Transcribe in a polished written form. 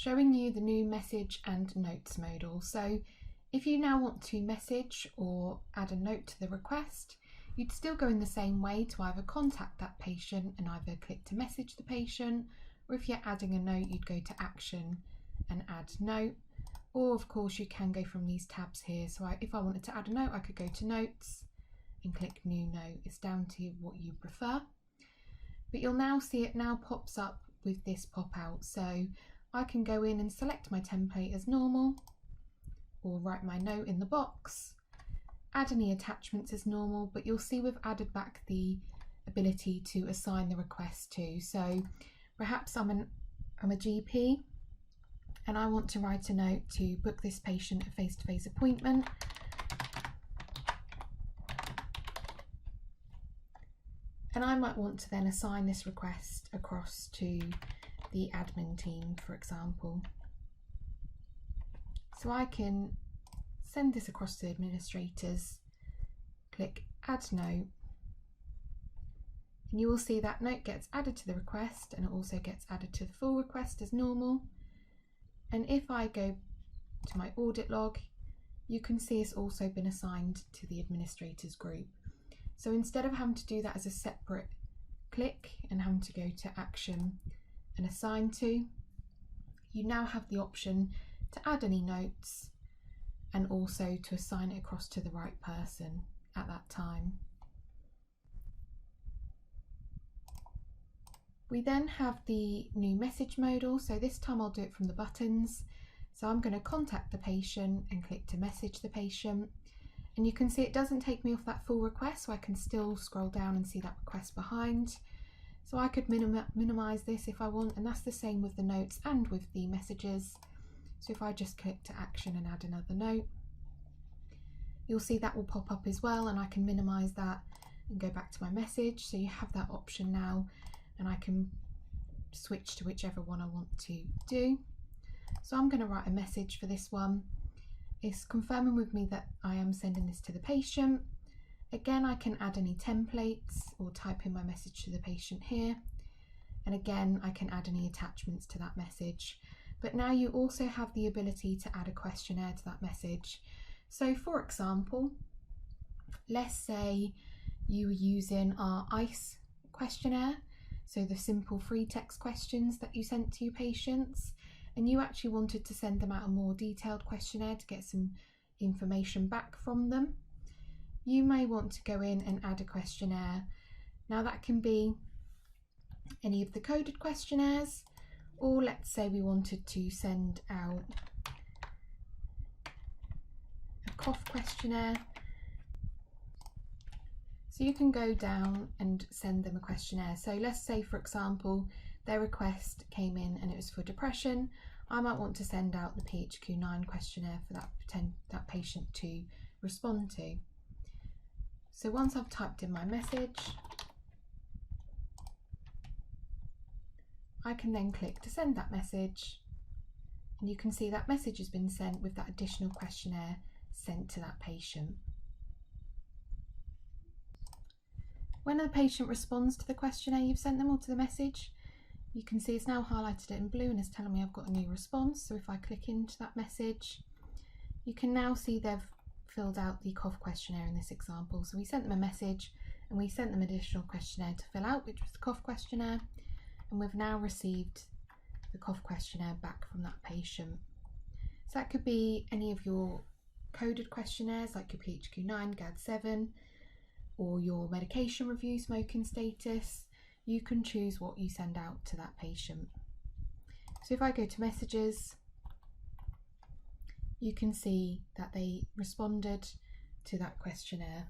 showing you the new message and notes modal. So if you now want to message or add a note to the request, you'd still go in the same way to either contact that patient and either click to message the patient, or if you're adding a note, you'd go to action and add note. Or of course you can go from these tabs here. So if I wanted to add a note, I could go to notes and click new note. It's down to what you prefer. But you'll now see it now pops up with this pop out. So I can go in and select my template as normal, or write my note in the box, add any attachments as normal, but you'll see we've added back the ability to assign the request to. So perhaps I'm a GP and I want to write a note to book this patient a face-to-face appointment. And I might want to then assign this request across to the admin team, for example. So I can send this across to the administrators, click add note, and you will see that note gets added to the request and it also gets added to the full request as normal. And if I go to my audit log, you can see it's also been assigned to the administrators group. So instead of having to do that as a separate click and having to go to action and assign to, you now have the option to add any notes and also to assign it across to the right person at that time. We then have the new message modal. So this time I'll do it from the buttons. So I'm going to contact the patient and click to message the patient. And you can see it doesn't take me off that full request, so I can still scroll down and see that request behind. So I could minimize this if I want, and that's the same with the notes and with the messages. So if I just click to action and add another note, you'll see that will pop up as well, and I can minimize that and go back to my message. So you have that option now, and I can switch to whichever one I want to do. So I'm going to write a message for this one. It's confirming with me that I am sending this to the patient. Again, I can add any templates or type in my message to the patient here. And again, I can add any attachments to that message. But now you also have the ability to add a questionnaire to that message. So for example, let's say you were using our ICE questionnaire, so the simple free text questions that you sent to your patients, and you actually wanted to send them out a more detailed questionnaire to get some information back from them. You may want to go in and add a questionnaire. Now that can be any of the coded questionnaires, or let's say we wanted to send out a cough questionnaire. So you can go down and send them a questionnaire. So let's say, for example, their request came in and it was for depression. I might want to send out the PHQ-9 questionnaire for that patient to respond to. So once I've typed in my message, I can then click to send that message, and you can see that message has been sent with that additional questionnaire sent to that patient. When the patient responds to the questionnaire you've sent them or to the message, you can see it's now highlighted it in blue and it's telling me I've got a new response. So if I click into that message, you can now see they've filled out the cough questionnaire in this example. So we sent them a message and we sent them an additional questionnaire to fill out, which was the cough questionnaire. And we've now received the cough questionnaire back from that patient. So that could be any of your coded questionnaires like your PHQ-9, GAD-7, or your medication review, smoking status. You can choose what you send out to that patient. So if I go to messages, you can see that they responded to that questionnaire.